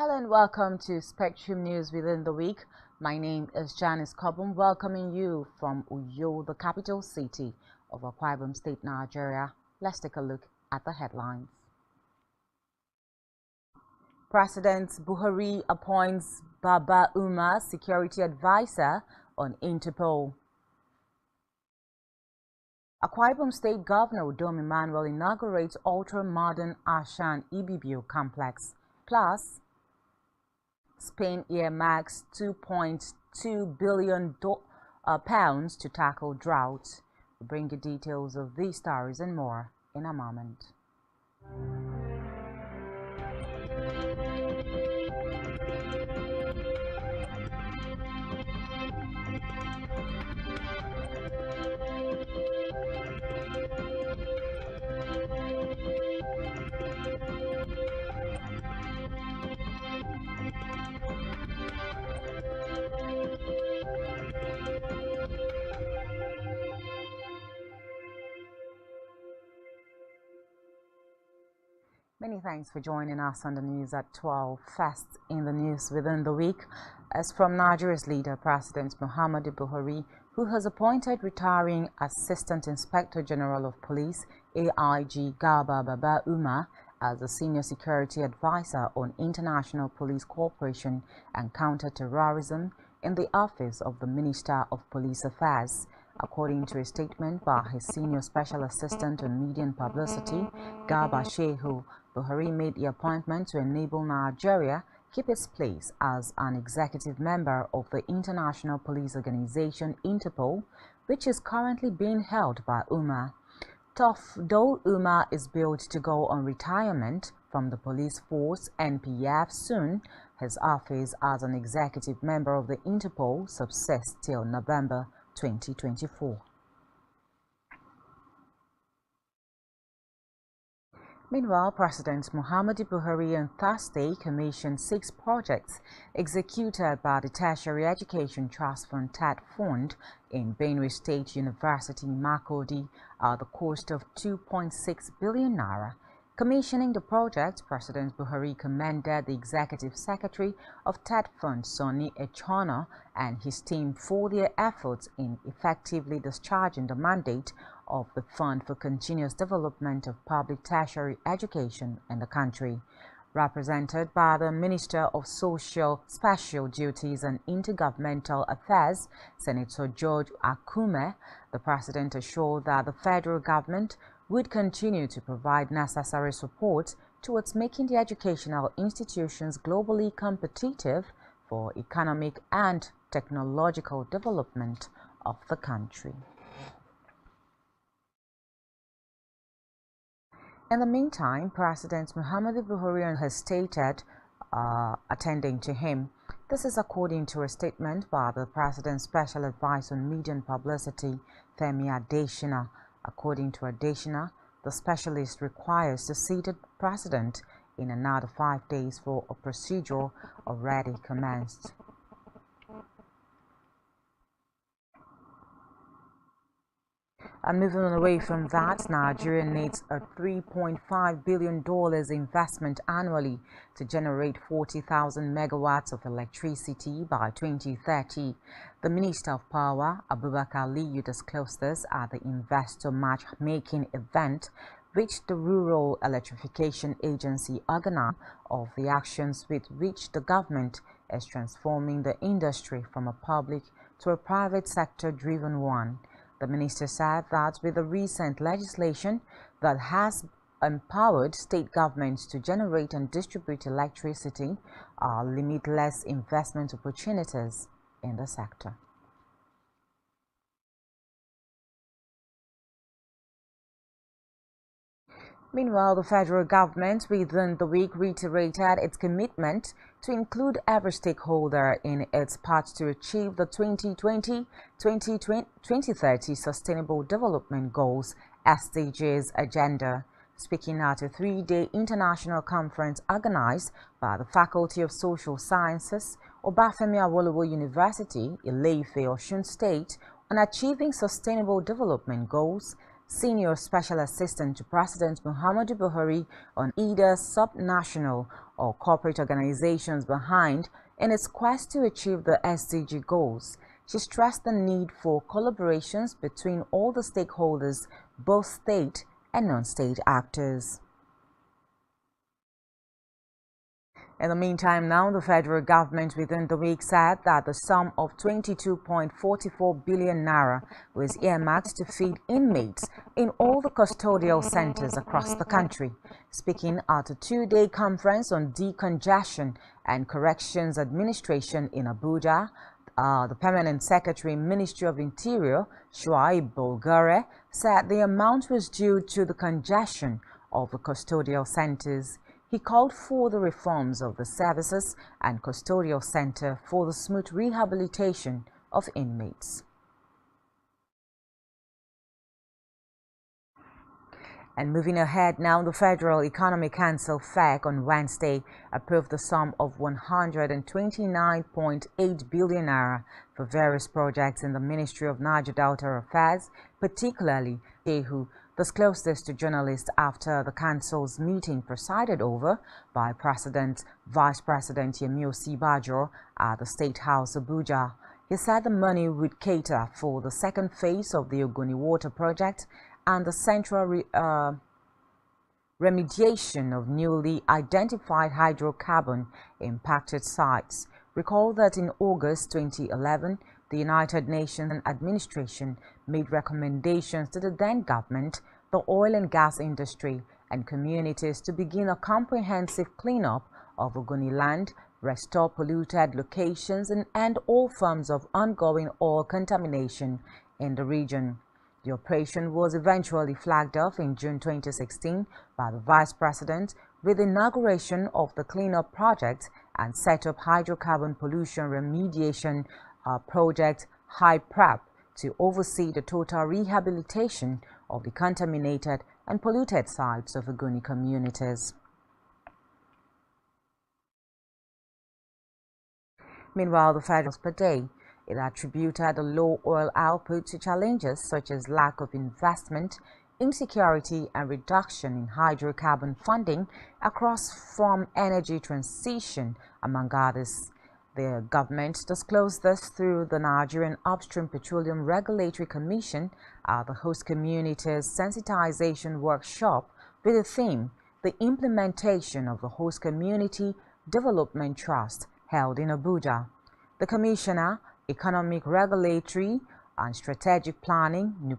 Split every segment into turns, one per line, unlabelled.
Hello and welcome to Spectrum News Within the Week. My name is Janice Cobham, welcoming you from Uyo, the capital city of Akwa Ibom State, Nigeria. Let's take a look at the headlines. President Buhari appoints Baba Umar security advisor on Interpol. Akwa Ibom State Governor Udom Emmanuel inaugurates ultra-modern Ashan Ibibio complex. Plus, Spain earmarks £2.2 billion pounds to tackle drought. We'll bring you details of these stories and more in a moment. Many thanks for joining us on the news at 12. First in the news within the week, as from Nigeria's leader, President Muhammadu Buhari, who has appointed retiring Assistant Inspector General of Police, AIG Garba Baba Umar, as the Senior Security Advisor on International Police Cooperation and Counter-Terrorism in the Office of the Minister of Police Affairs. According to a statement by his Senior Special Assistant on Media and Publicity, Garba Shehu, Buhari made the appointment to enable Nigeria keep its place as an executive member of the International Police Organization Interpol, which is currently being held by Umar. Though Umar is billed to go on retirement from the police force NPF soon, his office as an executive member of the Interpol subsists till November 2024. Meanwhile, President Muhammadu Buhari on Thursday commissioned 6 projects executed by the Tertiary Education Trust Fund TED Fund in Benue State University, Makurdi, at the cost of 2.6 billion naira. Commissioning the project, President Buhari commended the Executive Secretary of TED Fund, Sonny Echona, and his team for their efforts in effectively discharging the mandate of the Fund for Continuous Development of Public Tertiary Education in the country. Represented by the Minister of Social, Special Duties and Intergovernmental Affairs, Senator George Akume, the President assured that the federal government would continue to provide necessary support towards making the educational institutions globally competitive for economic and technological development of the country. In the meantime, President Muhammadu Buhari has stated attending to him. This is according to a statement by the President's Special Advisor on Media and Publicity, Femi Adesina. According to Adesina, the specialist requires to see the President in another 5 days for a procedure already commenced. And moving away from that, Nigeria needs a $3.5 billion investment annually to generate 40,000 megawatts of electricity by 2030. The Minister of Power, Abubakar Aliyu, disclosed this at the Investor Matchmaking event, which the Rural Electrification Agency organized, of the actions with which the government is transforming the industry from a public to a private sector-driven one. The minister said that with the recent legislation that has empowered state governments to generate and distribute electricity are limitless investment opportunities in the sector. Meanwhile, the federal government within the week reiterated its commitment to include every stakeholder in its path to achieve the 2020-2030 Sustainable Development Goals (SDGs) agenda. Speaking at a 3-day international conference organized by the Faculty of Social Sciences, Obafemi Awolowo University, Ile-Ife, Osun State, on achieving Sustainable Development Goals, Senior Special Assistant to President Muhammadu Buhari on either sub-national or corporate organizations behind in its quest to achieve the SDG goals. She stressed the need for collaborations between all the stakeholders, both state and non-state actors. In the meantime, now the federal government within the week said that the sum of 22.44 billion naira was earmarked to feed inmates in all the custodial centers across the country. Speaking at a two-day conference on decongestion and corrections administration in Abuja, the Permanent Secretary, Ministry of Interior, Shuaib Bulgare, said the amount was due to the congestion of the custodial centers. He called for the reforms of the services and custodial center for the smooth rehabilitation of inmates. And moving ahead now, the Federal Economic Council FEC on Wednesday approved the sum of 129.8 billion naira for various projects in the Ministry of Niger Delta Affairs, particularly who disclosed this to journalists after the council's meeting presided over by Vice President Yemi Osinbajo at the State House, Abuja. He said the money would cater for the second phase of the Ogoni Water Project and the central remediation of newly identified hydrocarbon impacted sites. Recall that in August 2011, the United Nations Administration made recommendations to the then government, the oil and gas industry, and communities to begin a comprehensive cleanup of Ogoni land, restore polluted locations, and end all forms of ongoing oil contamination in the region. The operation was eventually flagged off in June 2016 by the Vice President with the inauguration of the cleanup project and set up hydrocarbon pollution remediation project HYPREP to oversee the total rehabilitation of the contaminated and polluted sites of Ogoni communities. Meanwhile, the federal per day, it attributed the low oil output to challenges such as lack of investment, insecurity, and reduction in hydrocarbon funding across from energy transition, among others. The government disclosed this through the Nigerian Upstream Petroleum Regulatory Commission at the host community's sensitization workshop with the theme, the implementation of the host community development trust, held in Abuja. The Commissioner, Economic Regulatory and Strategic Planning,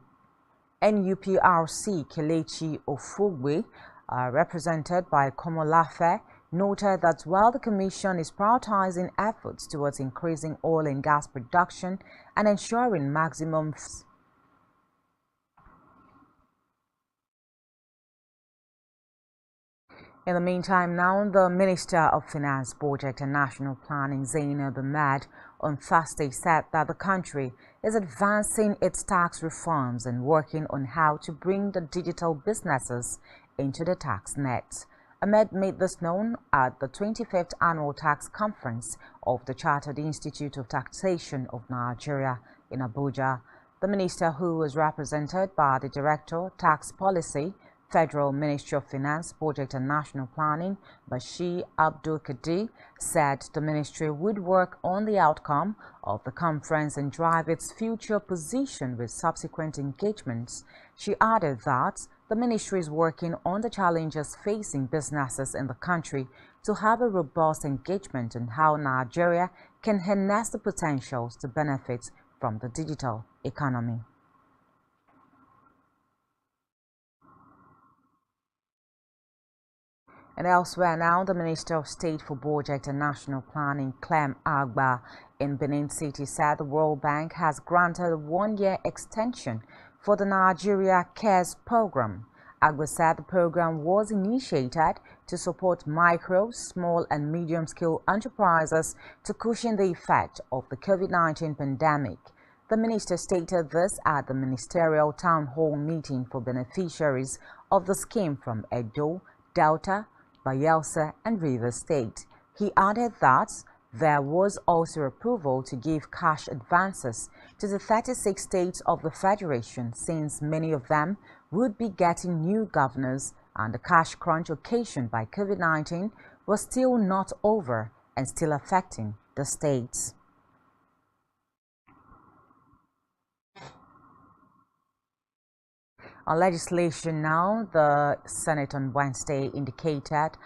NUPRC Kelechi Ofogwe, represented by Komolafe, noted that while the Commission is prioritizing efforts towards increasing oil and gas production and ensuring maximum In the meantime, now the Minister of Finance, Budget and National Planning, Zainab Ahmed, on Thursday said that the country is advancing its tax reforms and working on how to bring the digital businesses into the tax net. Ahmed made this known at the 25th Annual Tax Conference of the Chartered Institute of Taxation of Nigeria in Abuja. The minister, who was represented by the Director, Tax Policy, Federal Ministry of Finance, Budget and National Planning, Bashir Abdul Kadir, said the ministry would work on the outcome of the conference and drive its future position with subsequent engagements. She added that the ministry is working on the challenges facing businesses in the country to have a robust engagement on how Nigeria can harness the potentials to benefit from the digital economy. And elsewhere now, the Minister of State for Budget and National Planning, Clem Agba, in Benin City said the World Bank has granted a one-year extension for the Nigeria Cares program. Agba said the program was initiated to support micro, small and medium-scale enterprises to cushion the effect of the COVID-19 pandemic. The minister stated this at the ministerial town hall meeting for beneficiaries of the scheme from Edo, Delta, Bayelsa and Rivers State. He added that there was also approval to give cash advances to the 36 states of the Federation, since many of them would be getting new governors, and the cash crunch occasioned by COVID-19 was still not over and still affecting the states. On legislation now, the Senate on Wednesday indicted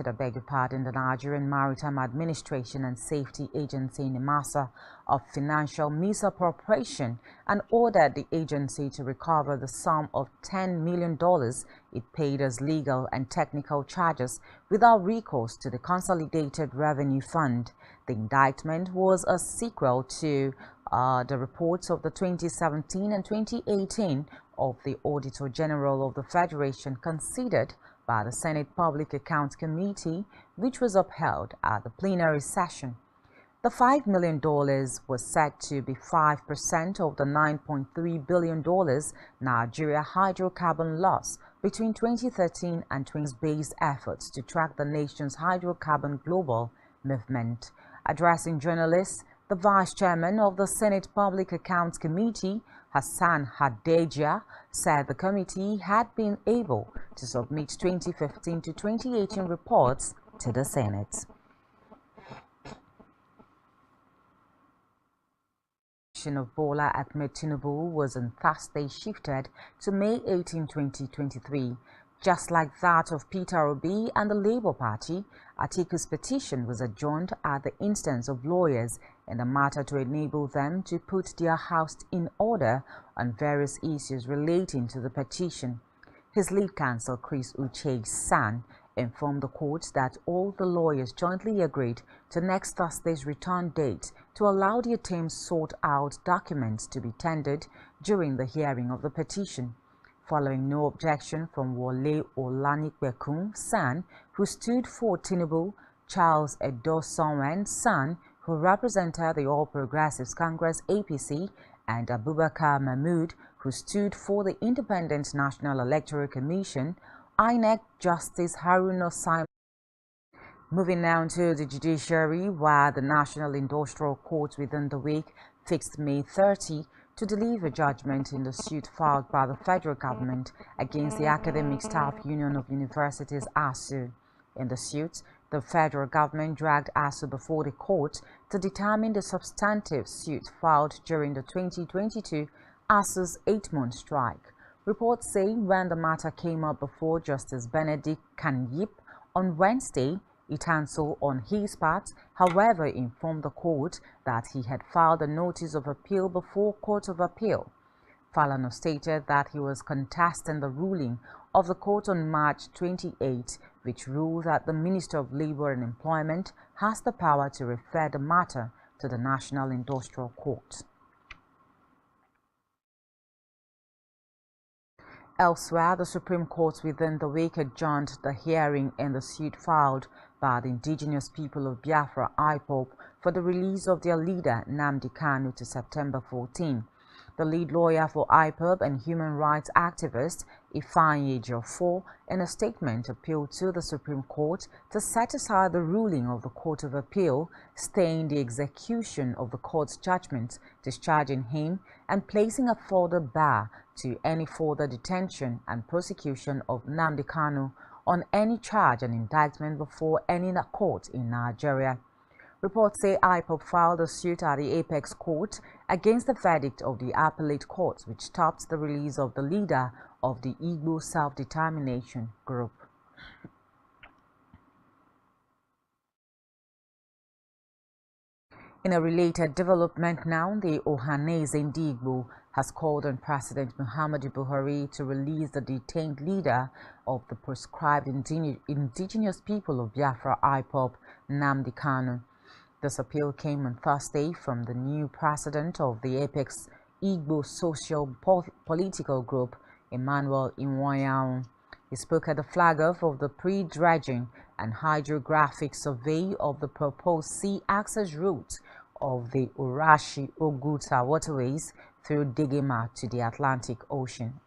the Nigerian Maritime Administration and Safety Agency (NIMASA) of financial misappropriation and ordered the agency to recover the sum of $10 million it paid as legal and technical charges without recourse to the Consolidated Revenue Fund. The indictment was a sequel to the reports of the 2017 and 2018 of the Auditor General of the Federation considered by the Senate Public Accounts Committee, which was upheld at the plenary session. The $5 million was said to be 5% of the $9.3 billion Nigeria hydrocarbon loss between 2013 and 2020's efforts to track the nation's hydrocarbon global movement. Addressing journalists, the Vice Chairman of the Senate Public Accounts Committee, Hassan Hadejia, said the committee had been able to submit 2015 to 2018 reports to the Senate. Of Bola Ahmed Tinubu was on Thursday shifted to May 18, 2023. Just like that of Peter Obi and the Labour Party, Atiku's petition was adjourned at the instance of lawyers in the matter to enable them to put their house in order on various issues relating to the petition. His lead counsel, Chris Uche's son, informed the court that all the lawyers jointly agreed to next Thursday's return date to allow the team sort out documents to be tendered during the hearing of the petition. Following no objection from Wole Olanipekun's son, who stood for Tinubu, Charles Edosonwen's son, who represented the All Progressives Congress (APC), and Abubakar Mahmood, who stood for the Independent National Electoral Commission, INEC Justice Haruna Simon. Moving now to the judiciary, where the National Industrial Court within the week fixed May 30 to deliver judgment in the suit filed by the federal government against the Academic Staff Union of Universities (ASU). In the suit, the federal government dragged ASU before the court to determine the substantive suit filed during the 2022 ASU's 8-month strike. Reports say when the matter came up before Justice Benedict Kanyip on Wednesday, Itanso, on his part, however, informed the court that he had filed a notice of appeal before Court of Appeal. Falana stated that he was contesting the ruling of the court on March 28, which ruled that the Minister of Labour and Employment has the power to refer the matter to the National Industrial Court. Elsewhere, the Supreme Court within the week adjourned the hearing in the suit filed by the indigenous people of Biafra (IPOB) for the release of their leader Nnamdi Kanu to September 14. The lead lawyer for IPOB and human rights activist Ifeanyi Ejiofor, in a statement, appealed to the Supreme Court to set aside the ruling of the Court of Appeal, staying the execution of the court's judgment, discharging him, and placing a further bar to any further detention and prosecution of Nnamdi Kanu on any charge and indictment before any court in Nigeria. Reports say IPOB filed a suit at the Apex Court against the verdict of the Appellate Court, which stopped the release of the leader of the Igbo Self-Determination Group. In a related development now, the Ohanese Ndigbo has called on President Muhammadu Buhari to release the detained leader of the proscribed indigenous people of Biafra (IPOB), Nnamdi Kanu. This appeal came on Thursday from the new president of the Apex Igbo Socio-Political Group, Emmanuel Iwuanyanwu. He spoke at the flag-off of the pre-dredging and hydrographic survey of the proposed sea access route of the Urashi-Oguta waterways through Degema to the Atlantic Ocean.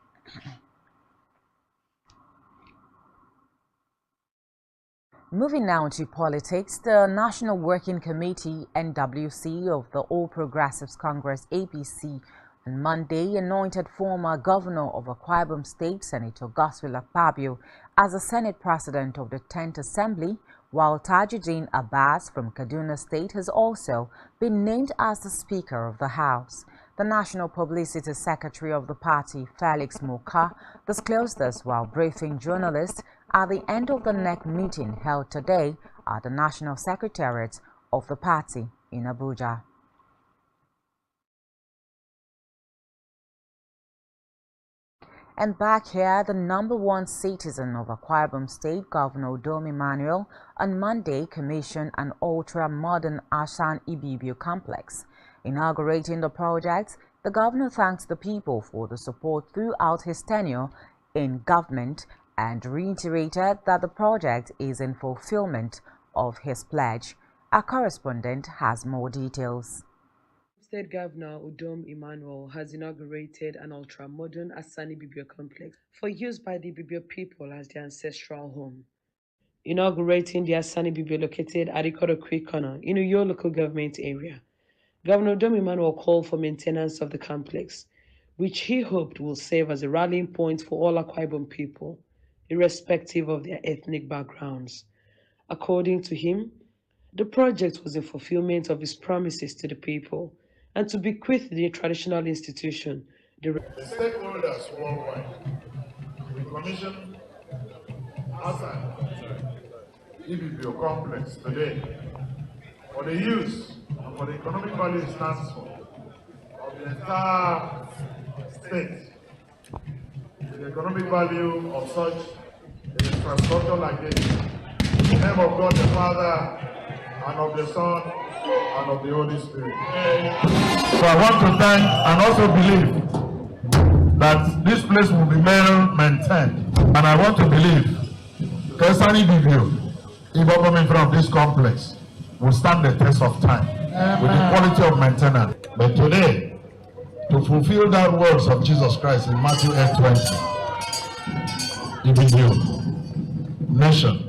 Moving now to politics, the National Working Committee (NWC) of the All Progressives Congress (APC) On Monday, anointed former governor of Akwa Ibom State, Senator Godswill Akpabio, as the Senate President of the 10th Assembly, while Tajuddin Abbas from Kaduna State has also been named as the Speaker of the House. The National Publicity Secretary of the party, Felix Muka, disclosed this while briefing journalists at the end of the NEC meeting held today at the National Secretariat of the party in Abuja. And back here, the #1 citizen of Akwa Ibom State, Governor Udom Emmanuel, on Monday commissioned an ultra-modern Asan Ibibio complex. Inaugurating the project, the governor thanked the people for the support throughout his tenure in government and reiterated that the project is in fulfillment of his pledge. Our correspondent has more details.
State Governor Udom Emmanuel has inaugurated an ultra-modern Asani Ibibio complex for use by the Ibibio people as their ancestral home. Inaugurating the Asani Ibibio located at Ikoto Corner in Uyo local government area, Governor Udom Emmanuel called for maintenance of the complex, which he hoped will serve as a rallying point for all Akwa Ibom people, irrespective of their ethnic backgrounds. According to him, the project was in fulfillment of his promises to the people and to bequeath the traditional institution.
The stakeholders worldwide, we commissioned Asan Ibibio complex today for the use and for the economic value it stands for of the entire state. The economic value of such infrastructure like this, in the name of God the Father, and of the Son, and of the Holy Spirit. So I want to thank and also believe that this place will be well maintained. And I want to believe Asani Ibibio, even coming from this complex, will stand the test of time with the quality of maintenance. But today, to fulfill that words of Jesus Christ in Matthew 8:20, Ibibio, nation,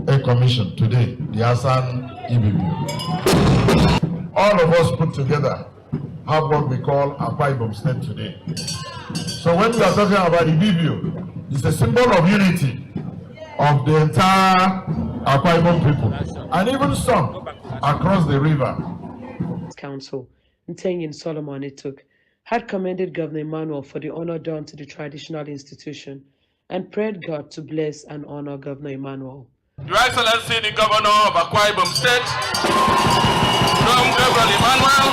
a commission today, the Asan Ibibio. All of us put together have what we call Akwa Ibom State today. So when we are talking about Ibibio, it's a symbol of unity of the entire Akwa Ibom people, and even some across the river.
Council, Ntenyin Solomon Ituk, had commended Governor Emmanuel for the honor done to the traditional institution and prayed God to bless and honor Governor Emmanuel.
Your Excellency, the Governor of Akwa Ibom State, Governor Emmanuel,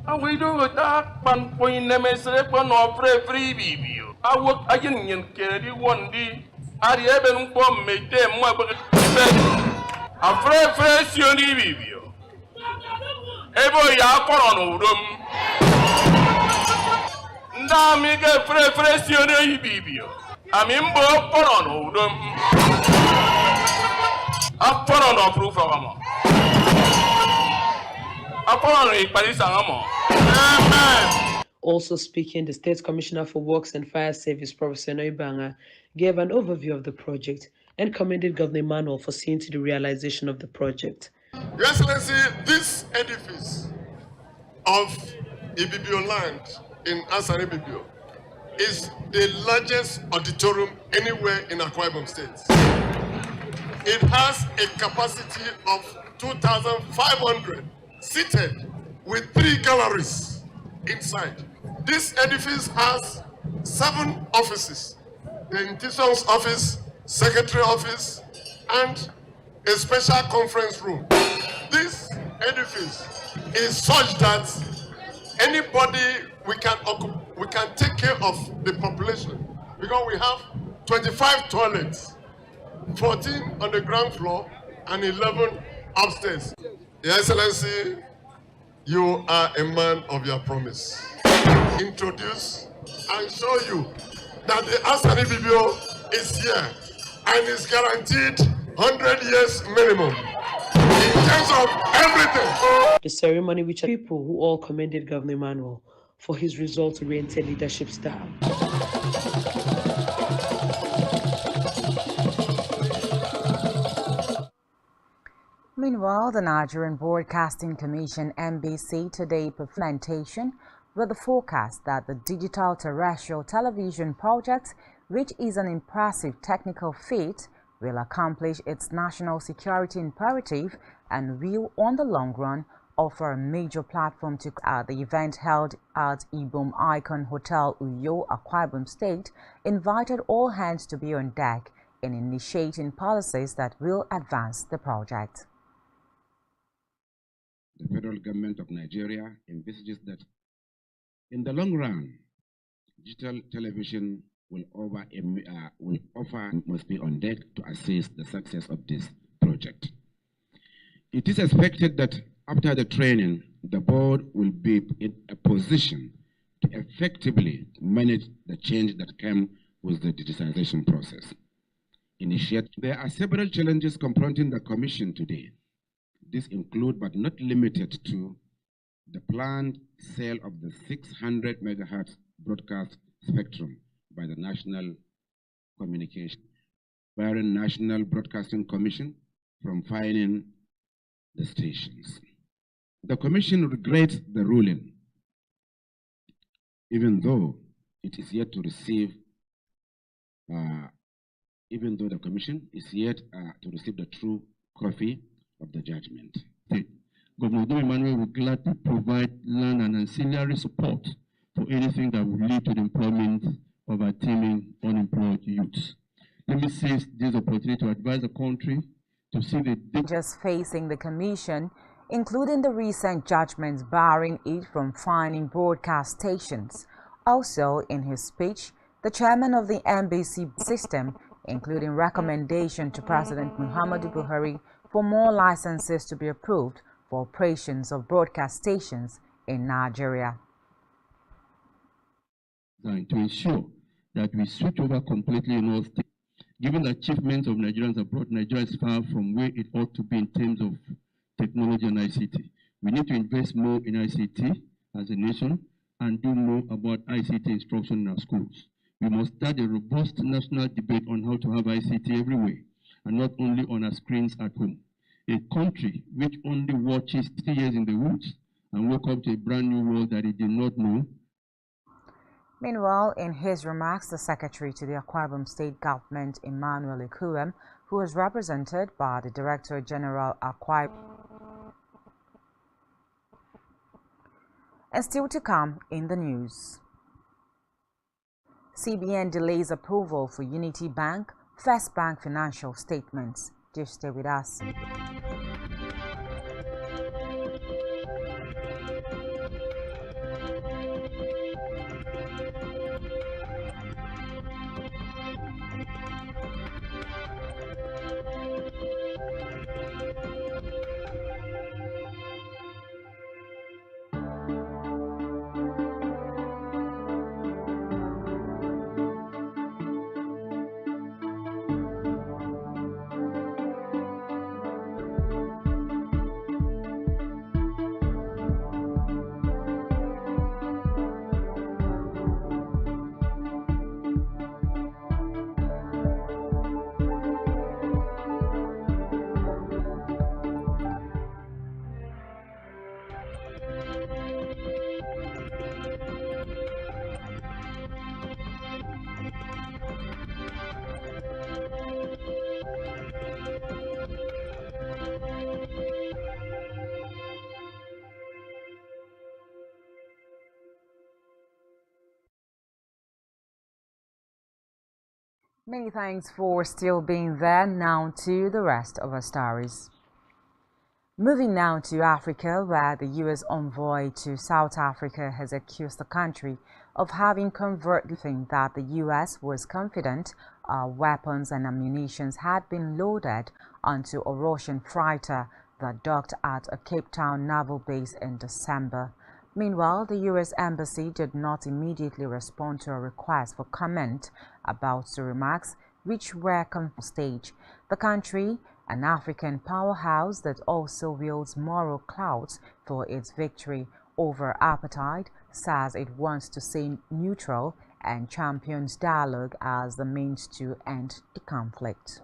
and we do that one point nemesre one of free Ibibio. I work again in carry one day. I even bomb me them a fresh Ibibio. Ebo ya koron udom. Nda mi get fresh Ibibio. Amimbo koron udom.
Also speaking, the State Commissioner for Works and Fire Service, Professor Noibanga, gave an overview of the project and commended Governor Emmanuel for seeing to the realization of the project.
Your Excellency, this edifice of Ibibio land in Asan Ibibio is the largest auditorium anywhere in Akwa Ibom State. It has a capacity of 2,500 seated with 3 galleries inside. This edifice has 7 offices: the Institution's office, Secretary office, and a special conference room. This edifice is such that anybody we can take care of the population, because we have 25 toilets. 14 on the ground floor and 11 upstairs. Your Excellency, you are a man of your promise. Introduce and show you that the Asan Ibibio is here and is guaranteed 100 years minimum in terms of everything.
The ceremony, which people who all commended Governor Emmanuel for his result-oriented leadership style.
Meanwhile, the Nigerian Broadcasting Commission (NBC) today presentation with the forecast that the digital terrestrial television project, which is an impressive technical feat, will accomplish its national security imperative and will, on the long run, offer a major platform to the event held at Ibom Icon Hotel Uyo, Akwa Ibom State, invited all hands to be on deck in initiating policies that will advance the project.
The federal government of Nigeria envisages that in the long run, digital television will offer must be on deck to assess the success of this project. It is expected that after the training, the board will be in a position to effectively manage the change that came with the digitization process. There are several challenges confronting the Commission today. These include, but not limited to, the planned sale of the 600 megahertz broadcast spectrum by the National Communication, barring National Broadcasting Commission from fining the stations. The Commission regrets the ruling, even though it is yet to receive, the Commission is yet to receive the true copy of the judgment.
Governor Udom Emmanuel will gladly provide land and ancillary support for anything that will lead to the employment of our teeming unemployed youths. Let me seize this opportunity to advise the country to see the
dangers facing the Commission, including the recent judgments barring it from fining broadcast stations. Also, in his speech, the chairman of the NBC system, including recommendation to President Muhammadu Buhari for more licenses to be approved for operations of broadcast stations in Nigeria.
To ensure that we switch over completely in all states. Given the achievements of Nigerians abroad, Nigeria is far from where it ought to be in terms of technology and ICT. We need to invest more in ICT as a nation and do more about ICT instruction in our schools. We must start a robust national debate on how to have ICT everywhere and not only on our screens at home. A country which only watches 3 years in the woods and woke up to a brand new world that it did not know.
Meanwhile, in his remarks, the Secretary to the Akwa Ibom State Government, Emmanuel Ekuwem, who was represented by the Director General Akwa Ibom. And still to come in the news. CBN delays approval for Unity Bank, First Bank financial statements. Just stay with us. Many thanks for still being there. Now to the rest of our stories. Moving now to Africa, where the U.S. envoy to South Africa has accused the country of having converted that the U.S. was confident weapons and ammunition had been loaded onto a Russian freighter that docked at a Cape Town naval base in December. Meanwhile, the U.S. Embassy did not immediately respond to a request for comment about the remarks, which were on stage. The country, an African powerhouse that also wields moral clout for its victory over apartheid, says it wants to stay neutral and champions dialogue as the means to end the conflict.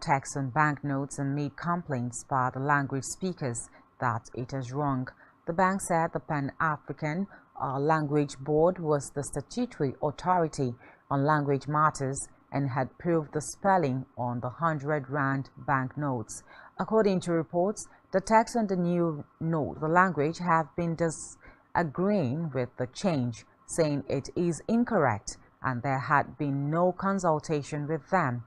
text on banknotes and made complaints by the language speakers that it is wrong. The bank said the Pan-African Language Board was the statutory authority on language matters and had proved the spelling on the 100 Rand banknotes. According to reports, the text on the new note, the language have been disagreeing with the change, saying it is incorrect and there had been no consultation with them.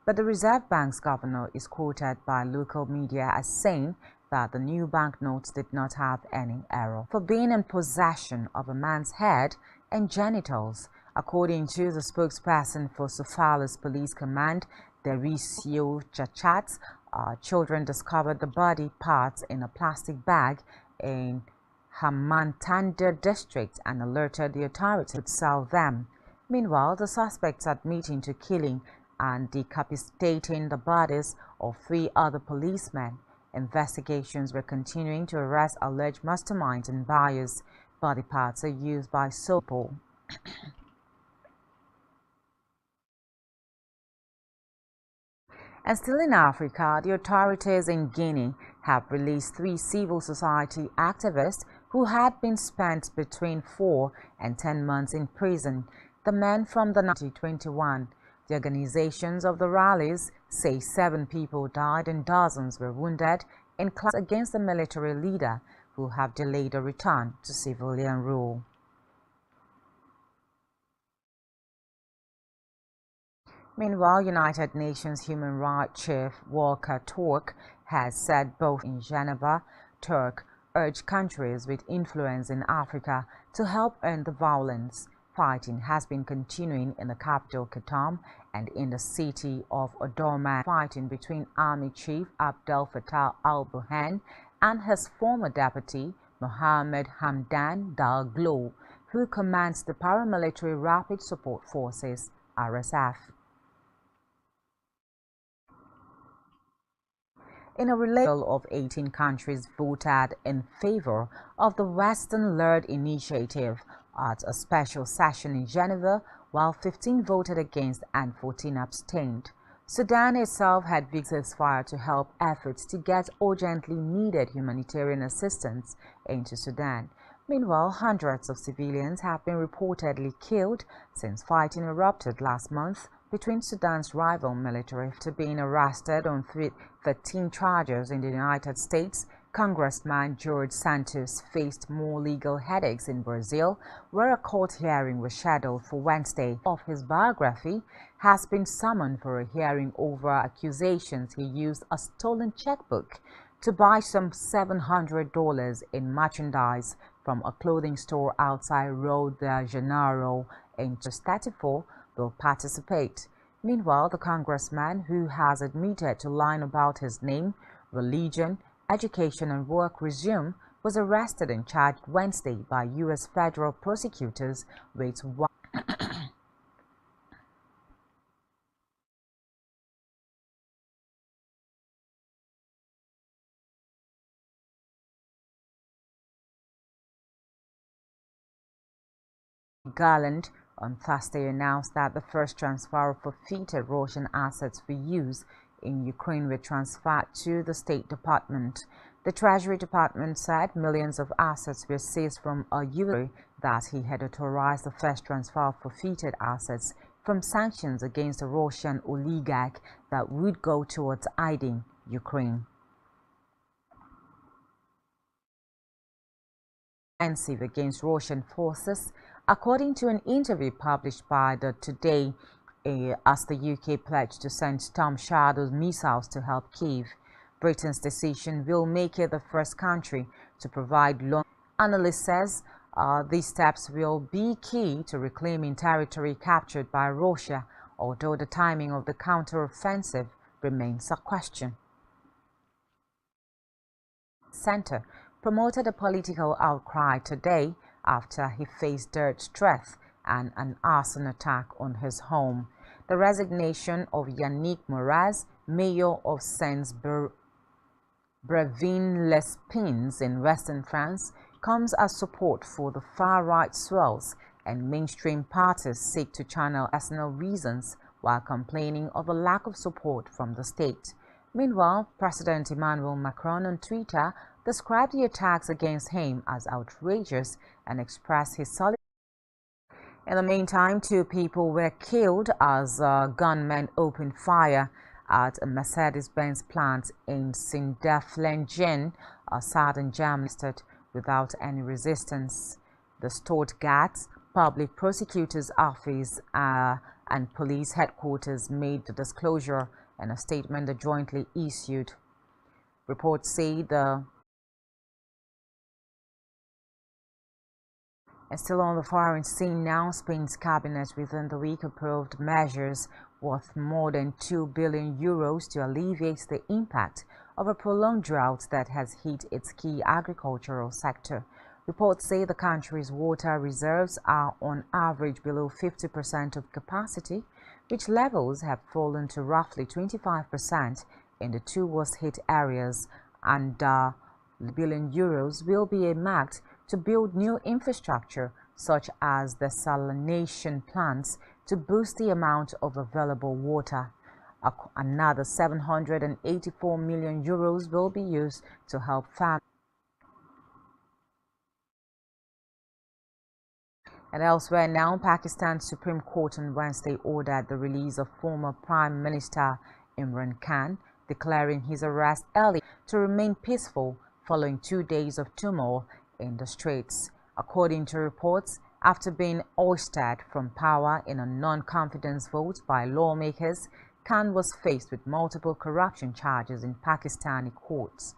But the Reserve Bank's governor is quoted by local media as saying that the new banknotes did not have any error. For being in possession of a man's head and genitals, according to the spokesperson for Sofala's Police Command, Derisio Chachat, children discovered the body parts in a plastic bag in Hamantanda district and alerted the authorities to sell them. Meanwhile, the suspects admitting to killing and decapitating the bodies of 3 other policemen. Investigations were continuing to arrest alleged masterminds and buyers. Body parts are used by people. And still in Africa, the authorities in Guinea have released 3 civil society activists who had been spent between 4 and 10 months in prison. The men from the 2021. The organizations of the rallies say 7 people died and dozens were wounded in clashes against the military leader who have delayed a return to civilian rule. Meanwhile, United Nations Human Rights Chief Volker Turk has said both in Geneva. Turk urged countries with influence in Africa to help end the violence. Fighting has been continuing in the capital Khartoum and in the city of Omdurman. Fighting between Army Chief Abdel Fattah al-Burhan and his former deputy Mohamed Hamdan Daglo, who commands the paramilitary Rapid Support Forces (RSF). In a relation of 18 countries voted in favor of the Western-led initiative at a special session in Geneva, while 15 voted against and 14 abstained. Sudan itself had ceasefire to help efforts to get urgently needed humanitarian assistance into Sudan. Meanwhile, hundreds of civilians have been reportedly killed since fighting erupted last month between Sudan's rival military. After being arrested on 13 charges in the United States, Congressman George Santos faced more legal headaches in Brazil, where a court hearing was scheduled for Wednesday. Of his biography has been summoned for a hearing over accusations he used a stolen checkbook to buy some $700 in merchandise from a clothing store outside Rio de Janeiro in 34 will participate. Meanwhile, the congressman, who has admitted to lying about his name, religion, education and work resume, was arrested and charged Wednesday by U.S. federal prosecutors with Garland on Thursday announced that the first transfer of forfeited Russian assets for use in Ukraine were transferred to the State Department. The Treasury Department said millions of assets were seized from a U.S. that he had authorized the first transfer of forfeited assets from sanctions against a Russian oligarch that would go towards aiding Ukraine. Offensive against Russian forces, according to an interview published by the Today, as the UK pledged to send Storm Shadow missiles to help Kyiv. Britain's decision will make it the first country to provide loan. Analyst says these steps will be key to reclaiming territory captured by Russia, although the timing of the counter-offensive remains a question. Center promoted a political outcry today after he faced dirt threats and an arson attack on his home. The resignation of Yannick Moraz, mayor of Saint-Brevin-les-Pins in western France, comes as support for the far-right swells and mainstream parties seek to channel personal reasons while complaining of a lack of support from the state. Meanwhile, President Emmanuel Macron on Twitter described the attacks against him as outrageous and expressed his solidarity. In the meantime, 2 people were killed as gunmen opened fire at a Mercedes-Benz plant in Sindelfingen, southern Germany, without any resistance. The Stuttgart Public Prosecutor's Office and police headquarters made the disclosure in a statement they jointly issued. Reports say And still on the firing scene now, Spain's cabinet within the week approved measures worth more than €2 billion to alleviate the impact of a prolonged drought that has hit its key agricultural sector. Reports say the country's water reserves are on average below 50% of capacity, which levels have fallen to roughly 25% in the 2 worst hit areas, and €1 billion will be earmarked to build new infrastructure such as desalination plants to boost the amount of available water. Another €784 million will be used to help families. And elsewhere now, Pakistan's Supreme Court on Wednesday ordered the release of former Prime Minister Imran Khan, declaring his arrest early to remain peaceful following 2 days of turmoil in the streets. According to reports, after being ousted from power in a non-confidence vote by lawmakers, Khan was faced with multiple corruption charges in Pakistani courts.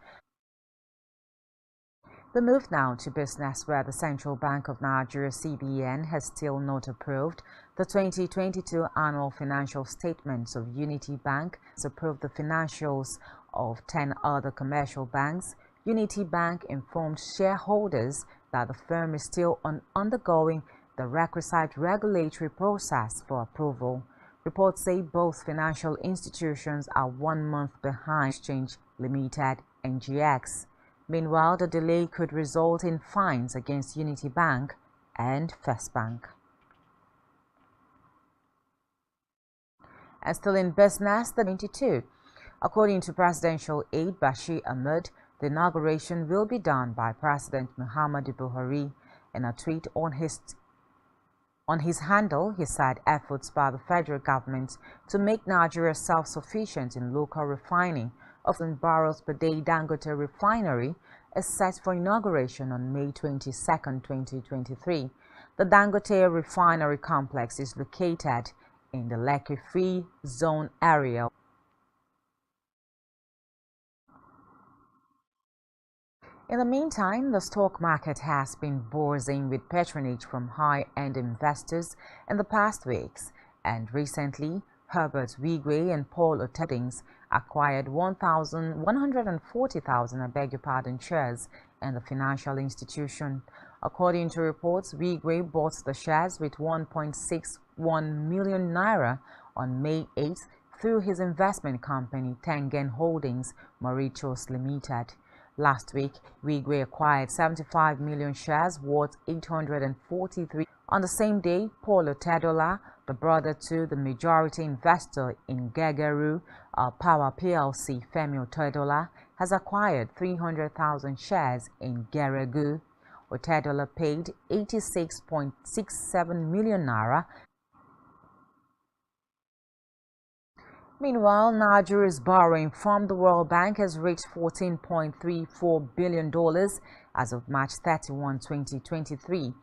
We move now to business, where the Central Bank of Nigeria (CBN) has still not approved the 2022 annual financial statements of Unity Bank. It's approved the financials of 10 other commercial banks. Unity Bank informed shareholders that the firm is still undergoing the requisite regulatory process for approval. Reports say both financial institutions are 1 month behind Exchange Limited (NGX). Meanwhile, the delay could result in fines against Unity Bank and First Bank. And still in business, the 22. According to presidential aide Bashir Ahmed, the inauguration will be done by President Muhammadu Buhari. In a tweet on his handle, he said efforts by the federal government to make Nigeria self-sufficient in local refining of barrels per day Dangote refinery is set for inauguration on May 22, 2023. The Dangote refinery complex is located in the Lekki Free Zone area. In the meantime, the stock market has been buzzing with patronage from high-end investors in the past weeks, and recently, Herbert Wigwe and Paul Otedings acquired 140,000 shares in the financial institution. According to reports, Wigwe bought the shares with 1.61 million naira on May 8th through his investment company Tengen Holdings Mauritius Limited. Last week, Wigwe acquired 75 million shares worth 843. On the same day, Paul Otedola, the brother to the majority investor in Gegeru Power PLC, Femi Otedola, has acquired 300,000 shares in Geregu. Otedola paid 86.67 million naira. Meanwhile, Nigeria's borrowing from the World Bank has reached $14.34 billion as of March 31, 2023.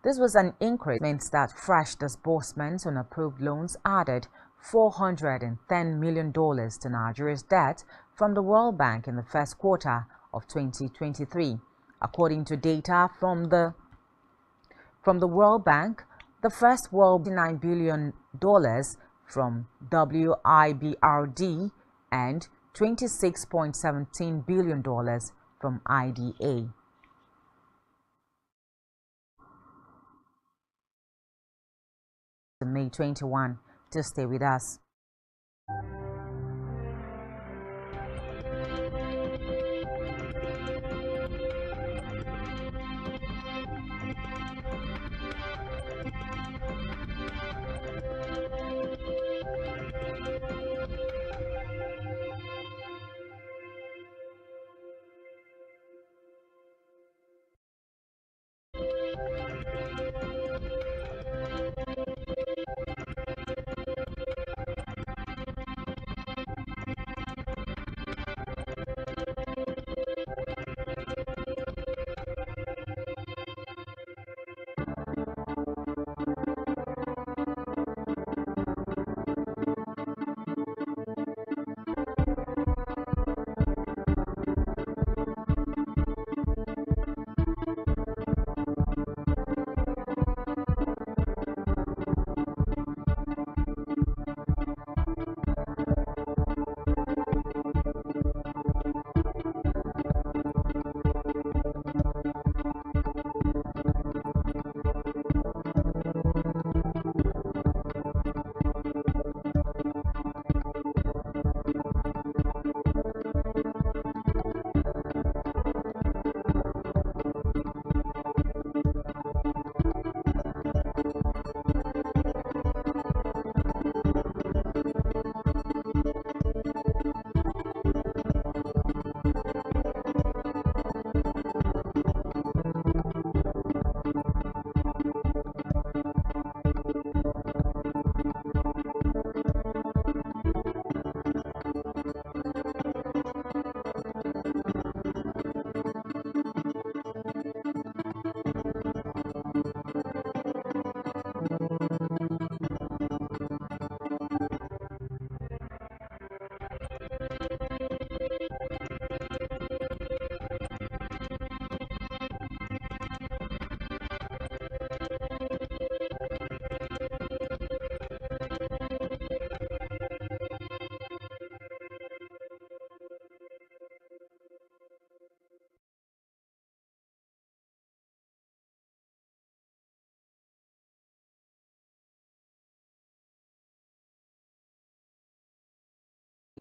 This was an increase, means that fresh disbursements on approved loans added $410 million to Nigeria's debt from the World Bank in the first quarter of 2023. According to data from the World Bank, the first World $9 billion from WIBRD and $26.17 billion from IDA. May 21. To stay with us.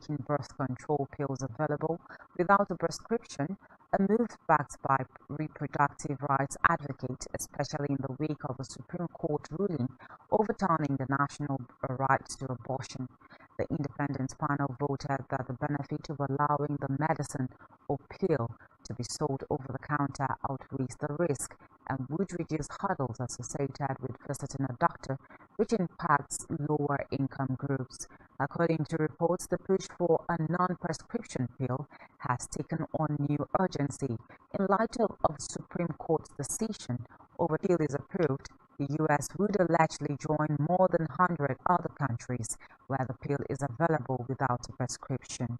making birth control pills available without a prescription, a move backed by reproductive rights advocates, especially in the wake of a Supreme Court ruling overturning the national right to abortion. The independent panel voted that the benefit of allowing the medicine or pill to be sold over the counter outweighs the risk and would reduce hurdles associated with visiting a doctor, which impacts lower income groups. According to reports, the push for a non-prescription pill has taken on new urgency in light of Supreme Court's decision. Over the pill is approved, the U.S. would allegedly join more than 100 other countries where the pill is available without a prescription.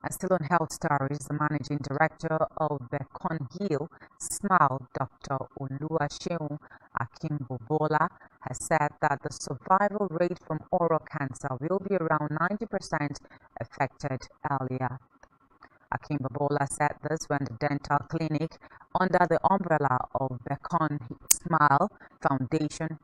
And still on health stories, the managing director of Beacon Hill Smile, Dr. Oluwaseun Akimbobola, has said that the survival rate from oral cancer will be around 90% affected earlier. Akimbobola said this when the dental clinic under the umbrella of Beacon Smile Foundation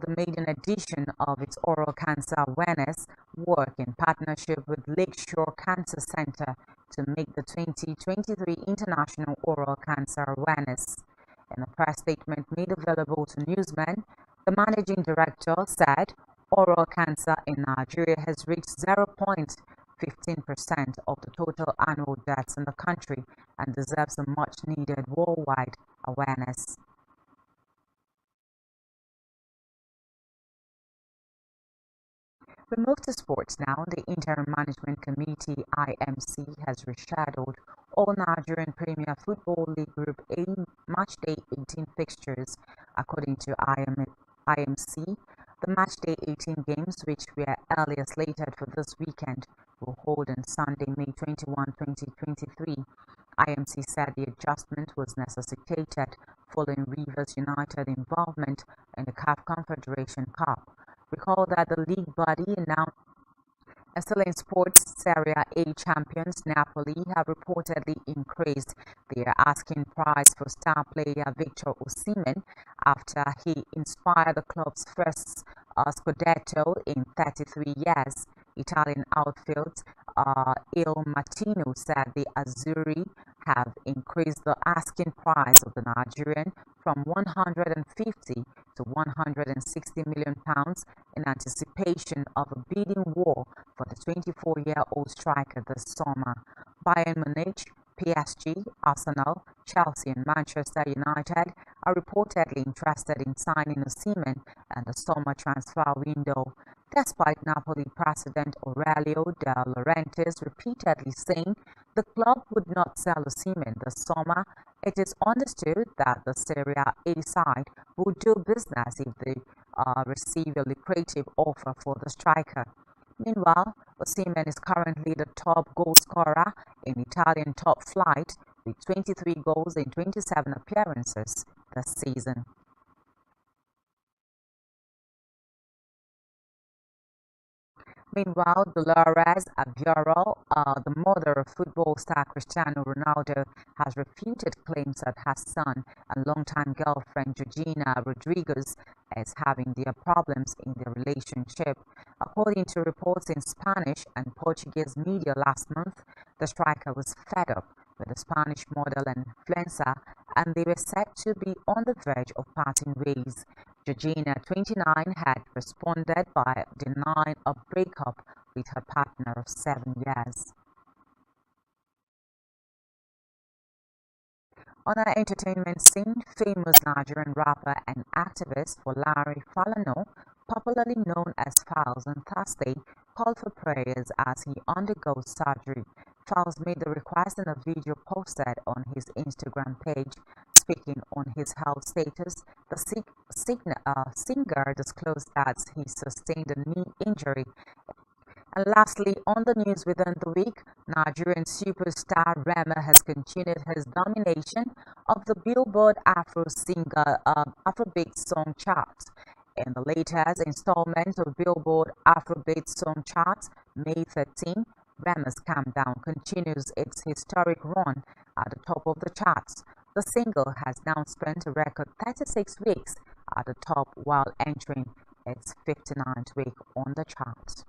the maiden edition of its oral cancer awareness work in partnership with Lakeshore Cancer Center to make the 2023 International Oral Cancer Awareness. In a press statement made available to newsmen, the managing director said oral cancer in Nigeria has reached 0.15% of the total annual deaths in the country and deserves a much-needed worldwide awareness. We move to sports now. The Interim Management Committee, IMC, has rescheduled all Nigerian Premier Football League Group A Matchday 18 fixtures. According to IMC, the Matchday 18 games, which were earlier slated for this weekend, will hold on Sunday, May 21, 2023. IMC said the adjustment was necessitated following Rivers United involvement in the CAF Confederation Cup. Recall that the league body announced still in sports, Serie A champions Napoli have reportedly increased their asking price for star player Victor Osimhen after he inspired the club's first Scudetto in 33 years. Italian outfield Il Martino said the Azzurri have increased the asking price of the Nigerian from 150 to 160 million pounds in anticipation of a bidding war for the 24-year-old striker this summer. Bayern Munich, PSG, Arsenal, Chelsea and Manchester United are reportedly interested in signing Osimhen in the summer transfer window, despite Napoli president Aurelio De Laurentiis repeatedly saying the club would not sell Osimhen this summer. It is understood that the Serie A side will do business if they receive a lucrative offer for the striker. Meanwhile, Osimhen is currently the top goal scorer in Italian top flight with 23 goals in 27 appearances this season. Meanwhile, Dolores Aguero, the mother of football star Cristiano Ronaldo, has refuted claims that her son and longtime girlfriend Georgina Rodriguez is having their problems in their relationship. According to reports in Spanish and Portuguese media last month, the striker was fed up with the Spanish model and influencer, and they were said to be on the verge of parting ways. Georgina, 29, had responded by denying a breakup with her partner of 7 years. On our entertainment scene, famous Nigerian rapper and activist Larry Falana, popularly known as Falz, on Thursday called for prayers as he undergoes surgery. Falz made the request in a video posted on his Instagram page. Speaking on his health status, the singer disclosed that he sustained a knee injury. And lastly, on the news within the week, Nigerian superstar Rema has continued his domination of the Billboard Afrobeat song charts. In the latest installment of Billboard Afrobeat Song Chart, May 13, Rema's Calm Down continues its historic run at the top of the charts. The single has now spent a record 36 weeks at the top while entering its 59th week on the chart.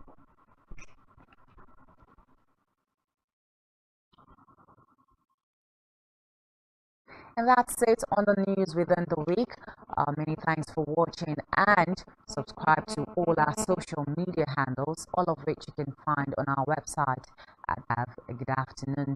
And that's it on the news within the week. Many thanks for watching, and subscribe to all our social media handles, all of which you can find on our website. Have a good afternoon.